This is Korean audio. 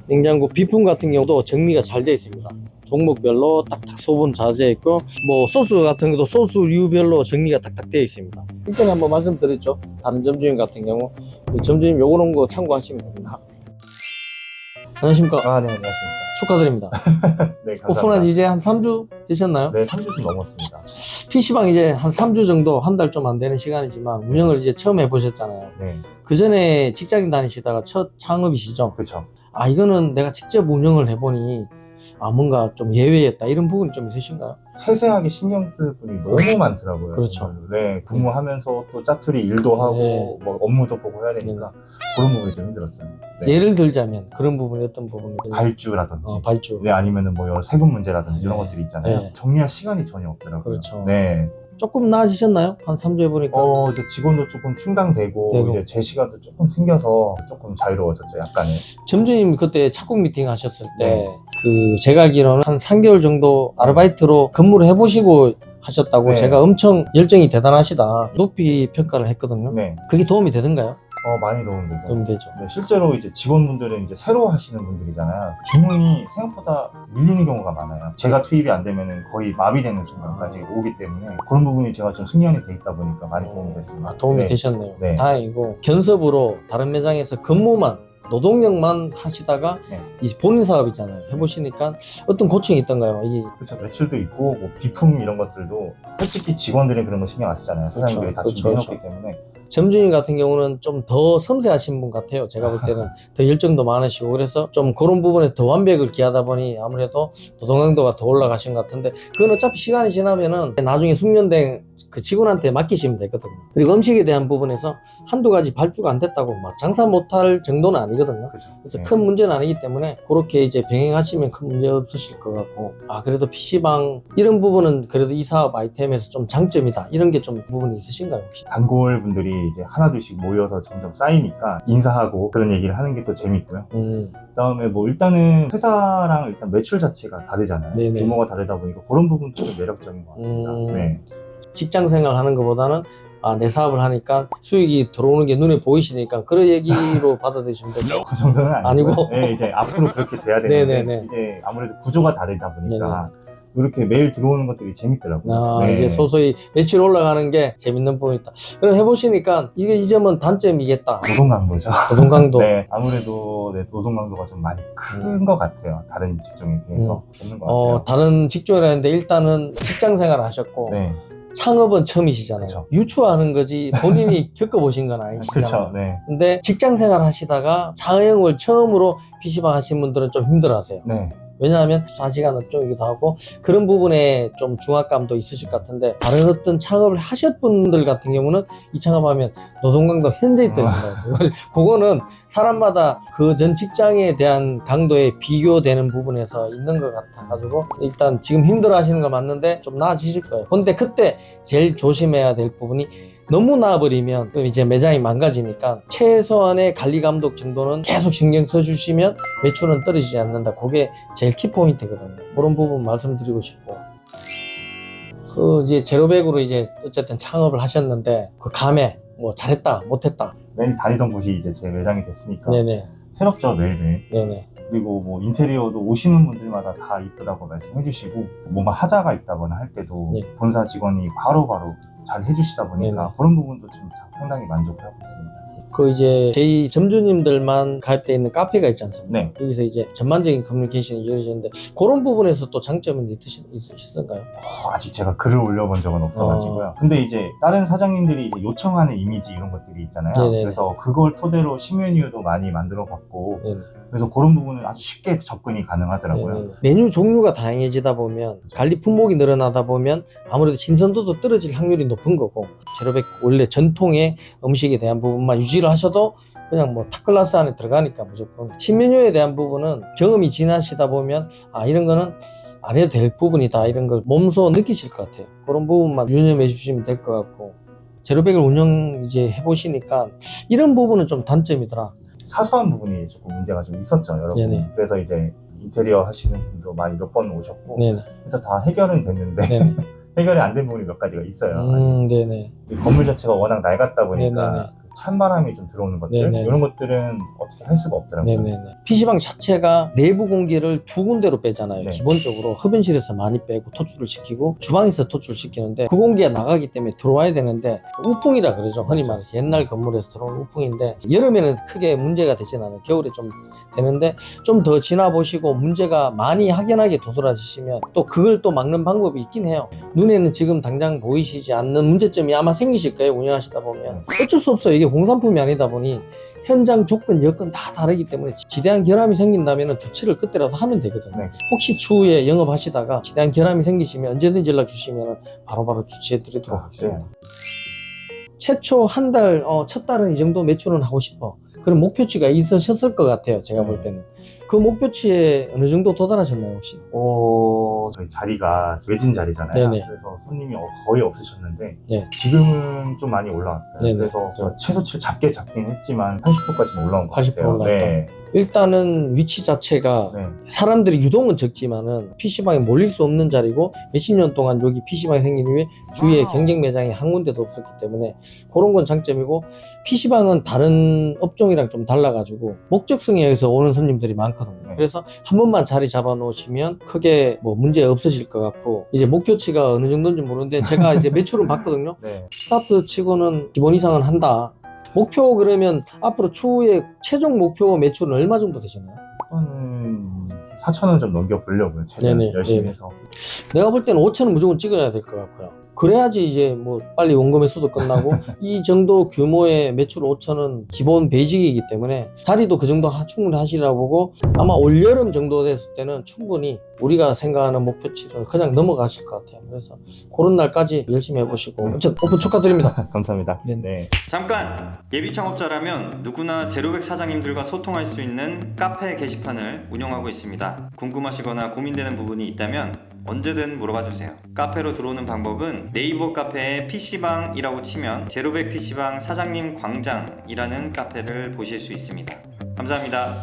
냉장고 비품 같은 경우도 정리가 잘 되어 있습니다. 종목별로 딱딱 소분 자재해 있고, 뭐 소스 같은 것도 소스류별로 정리가 딱딱 되어 있습니다. 일전에 한번 말씀드렸죠. 다른 점주님 같은 경우 점주님 요런 거 참고하시면 됩니다. 안녕하십니까. 아, 네, 안녕하십니까. 축하드립니다. 네, 감사합니다. 오픈한 지 이제 한 3주 되셨나요? 네, 3주 좀 넘었습니다. PC방 이제 한 3주 정도, 한 달 좀 안 되는 시간이지만 운영을 이제 처음 해보셨잖아요. 네, 그 전에 직장인 다니시다가 첫 창업이시죠? 그쵸. 아, 이거는 내가 직접 운영을 해보니 뭔가 좀 예외였다, 이런 부분이 좀 있으신가요? 세세하게 신경 쓸 분이 너무 많더라고요. 그렇죠. 정말로. 네, 근무하면서 또 짜투리 일도 하고, 네. 뭐 업무도 보고 해야 되니까 그런 부분이 좀 힘들었어요. 네. 예를 들자면 그런 부분이 어떤 부분이? 발주라든지, 발주. 네, 아니면은 뭐 여러 세금 문제라든지 이런 네. 것들이 있잖아요. 네. 정리할 시간이 전혀 없더라고요. 그렇죠. 네. 조금 나아지셨나요? 한 3주 해보니까. 이제 직원도 조금 충당되고, 되고. 이제 제 시간도 조금 생겨서 조금 자유로워졌죠, 약간은. 점주님 그때 착국 미팅 하셨을 때, 네. 제가 알기로는 한 3개월 정도 아르바이트로 근무를 해보시고 하셨다고. 네. 제가 엄청 열정이 대단하시다, 높이 평가를 했거든요. 네. 그게 도움이 되던가요? 많이 도움되죠. 도움이 되죠. 네, 실제로 이제 직원분들은 이제 새로 하시는 분들이잖아요. 주문이 생각보다 밀리는 경우가 많아요. 제가 투입이 안 되면은 거의 마비되는 순간까지 오기 때문에 그런 부분이 제가 좀 숙련이 돼 있다 보니까 많이 도움이 됐습니다. 도움이 네. 되셨네요. 네. 다행이고, 견섭으로 다른 매장에서 근무만, 노동력만 하시다가 네. 이제 본인 사업이잖아요. 해보시니까 어떤 고충이 있던가요? 이게 그렇죠. 매출도 있고 뭐 비품 이런 것들도 솔직히 직원들이 그런 거 신경 안 쓰잖아요. 사장님들이 다 그렇죠. 준비해놓기 때문에. 점주님 같은 경우는 좀 더 섬세하신 분 같아요. 제가 볼 때는 더 열정도 많으시고, 그래서 좀 그런 부분에서 더 완벽을 기하다 보니 아무래도 노동 강도가 더 올라가신 것 같은데, 그건 어차피 시간이 지나면은 나중에 숙련된 그 직원한테 맡기시면 되거든요. 그리고 음식에 대한 부분에서 한두 가지 발주가 안 됐다고 막 장사 못할 정도는 아니거든요. 그렇죠. 그래서 네. 큰 문제는 아니기 때문에 그렇게 이제 병행하시면 큰 문제 없으실 것 같고, 그래도 PC방 이런 부분은 그래도 이 사업 아이템에서 좀 장점이다, 이런 게 좀 부분이 있으신가요 혹시? 단골 분들이 이제 하나둘씩 모여서 점점 쌓이니까 인사하고 그런 얘기를 하는 게 또 재밌고요. 그다음에 뭐 일단은 회사랑 일단 매출 자체가 다르잖아요. 네네. 규모가 다르다 보니까 그런 부분도 좀 매력적인 것 같습니다. 네. 직장 생활 하는 것보다는 내 사업을 하니까 수익이 들어오는 게 눈에 보이시니까 그런 얘기로 받아들이시면 되죠. 그 정도는 아니고, 아니고. 네, 이제 앞으로 그렇게 돼야 되는데 네네네. 이제 아무래도 구조가 다르다 보니까 이렇게 매일 들어오는 것들이 재밌더라고요. 네. 이제 소소히 매출 올라가는 게 재밌는 부분이 있다. 그럼 해보시니까 이게 이 점은 단점이겠다. 노동 강도죠. 노동 강도. 네, 아무래도 노동 강도가 좀 많이 큰 것 같아요. 다른 직종에 비해서 없는 것 같아요. 다른 직종이라는데 일단은 직장 생활을 하셨고, 네, 창업은 처음이시잖아요. 그쵸. 유추하는 거지 본인이 겪어보신 건 아니시잖아요. 그렇죠. 네, 근데 직장 생활 하시다가 자영업을 처음으로 PC방 하신 분들은 좀 힘들어 하세요. 네. 왜냐하면 4시간 업종이기도 하고 그런 부분에 좀 중압감도 있으실 것 같은데, 다른 어떤 창업을 하실 분들 같은 경우는 이 창업하면 노동 강도 현저히 떨어진다고. 그거는 사람마다 그 전 직장에 대한 강도에 비교되는 부분에서 있는 것 같아가지고, 일단 지금 힘들어 하시는 거 맞는데 좀 나아지실 거예요. 근데 그때 제일 조심해야 될 부분이, 너무 나아버리면 이제 매장이 망가지니까 최소한의 관리 감독 정도는 계속 신경 써주시면 매출은 떨어지지 않는다. 그게 제일 키포인트거든요. 그런 부분 말씀드리고 싶고, 이제 제로백으로 이제 어쨌든 창업을 하셨는데 그 감에 뭐 잘했다 못했다. 매일 다니던 곳이 이제 제 매장이 됐으니까 네네. 새롭죠, 매일매일. 네네. 그리고 뭐 인테리어도 오시는 분들마다 다 이쁘다고 말씀해 주시고, 뭔가 하자가 있다거나 할 때도 네. 본사 직원이 바로바로 잘 해주시다 보니까 네네. 그런 부분도 좀 상당히 만족을 하고 있습니다. 이제 저희 점주님들만 가입되어 있는 카페가 있지 않습니까? 네. 거기서 이제 전반적인 커뮤니케이션이 이루어지는데, 그런 부분에서 또 장점은 있으신가요? 아직 제가 글을 올려본 적은 없어가지고요. 근데 이제 다른 사장님들이 이제 요청하는 이미지 이런 것들이 있잖아요. 네네. 그래서 그걸 토대로 신메뉴도 많이 만들어 봤고, 네네. 그래서 그런 부분은 아주 쉽게 접근이 가능하더라고요. 네네. 메뉴 종류가 다양해지다 보면, 관리 품목이 늘어나다 보면 아무래도 신선도도 떨어질 확률이 높은 거고, 제로백 원래 전통의 음식에 대한 부분만 유지를 하셔도 그냥 뭐 탑클래스 안에 들어가니까 무조건. 신메뉴에 대한 부분은 경험이 지나시다 보면 이런 거는 안 해도 될 부분이다, 이런 걸 몸소 느끼실 것 같아요. 그런 부분만 유념해 주시면 될 것 같고, 제로백을 운영 이제 해보시니까 이런 부분은 좀 단점이더라. 사소한 부분이 조금 문제가 좀 있었죠, 여러분. 네네. 그래서 이제 인테리어 하시는 분도 많이 몇 번 오셨고, 네네. 그래서 다 해결은 됐는데 네네. 해결이 안 된 부분이 몇 가지가 있어요. 아직. 네네. 이 건물 자체가 워낙 낡았다 보니까 네네네. 그 찬바람이 좀 들어오는 것들 네네. 이런 것들은 어떻게 할 수가 없더라고요. 네네네. PC방 자체가 내부 공기를 두 군데로 빼잖아요. 네. 기본적으로 흡연실에서 많이 빼고 토출을 시키고 주방에서 토출을 시키는데 그 공기가 나가기 때문에 들어와야 되는데 우풍이라 그러죠. 흔히 말해서 옛날 건물에서 들어오는 우풍인데 여름에는 크게 문제가 되진 않아요. 겨울에 좀 되는데 좀 더 지나보시고 문제가 많이 확연하게 도드라지시면 또 그걸 또 막는 방법이 있긴 해요. 눈에는 지금 당장 보이시지 않는 문제점이 아마 생기실 거예요. 운영하시다 보면 어쩔 수 없어요. 이게 공산품이 아니다 보니 현장 조건, 여건 다 다르기 때문에 지대한 결함이 생긴다면 조치를 그때라도 하면 되거든요. 네. 혹시 추후에 영업하시다가 지대한 결함이 생기시면 언제든지 연락 주시면 바로바로 조치해 드리도록 하겠습니다. 네. 최초 한 달, 첫 달은 이 정도 매출은 하고 싶어. 그런 목표치가 있으셨을 것 같아요. 제가 볼 때는. 그 목표치에 어느 정도 도달하셨나요, 혹시? 저희 자리가 외진 자리잖아요. 네네. 그래서 손님이 거의 없으셨는데 네. 지금은 좀 많이 올라왔어요. 네네. 그래서 제가 최소치를 잡긴 했지만 80%까지는 올라온 것 80% 같아요. 올라왔다. 네. 일단은 위치 자체가 네. 사람들이 유동은 적지만은 PC방에 몰릴 수 없는 자리고 몇십 년 동안 여기 PC방이 생긴 이후에 주위에 경쟁 매장이 한 군데도 없었기 때문에 그런 건 장점이고 PC방은 다른 업종이랑 좀 달라가지고 목적성에 의해서 오는 손님들이 많거든요. 네. 그래서 한 번만 자리 잡아 놓으시면 크게 뭐 문제 없으실 것 같고 이제 목표치가 어느 정도인지 모르는데 제가 이제 매출은 봤거든요. 네. 스타트 치고는 기본 이상은 한다. 목표 그러면 앞으로 추후에 최종 목표 매출은 얼마 정도 되셨나요? 한 4,000원 좀 넘겨보려고요. 최대한 네네, 열심히 네네. 해서. 내가 볼 때는 5천은 무조건 찍어야 될 것 같고요. 그래야지 이제 뭐 빨리 원금의 수도 끝나고 이 정도 규모의 매출 5천은 기본 베이직이기 때문에 자리도 그 정도 충분히 하시라고 보고 아마 올여름 정도 됐을 때는 충분히 우리가 생각하는 목표치를 그냥 넘어가실 것 같아요. 그래서 그런 날까지 열심히 해보시고 어쨌든 오픈 축하드립니다. 감사합니다. 네. 네. 잠깐! 예비 창업자라면 누구나 제로백 사장님들과 소통할 수 있는 카페 게시판을 운영하고 있습니다. 궁금하시거나 고민되는 부분이 있다면 언제든 물어봐 주세요. 카페로 들어오는 방법은 네이버 카페에 PC방이라고 치면 제로백 PC방 사장님 광장이라는 카페를 보실 수 있습니다. 감사합니다.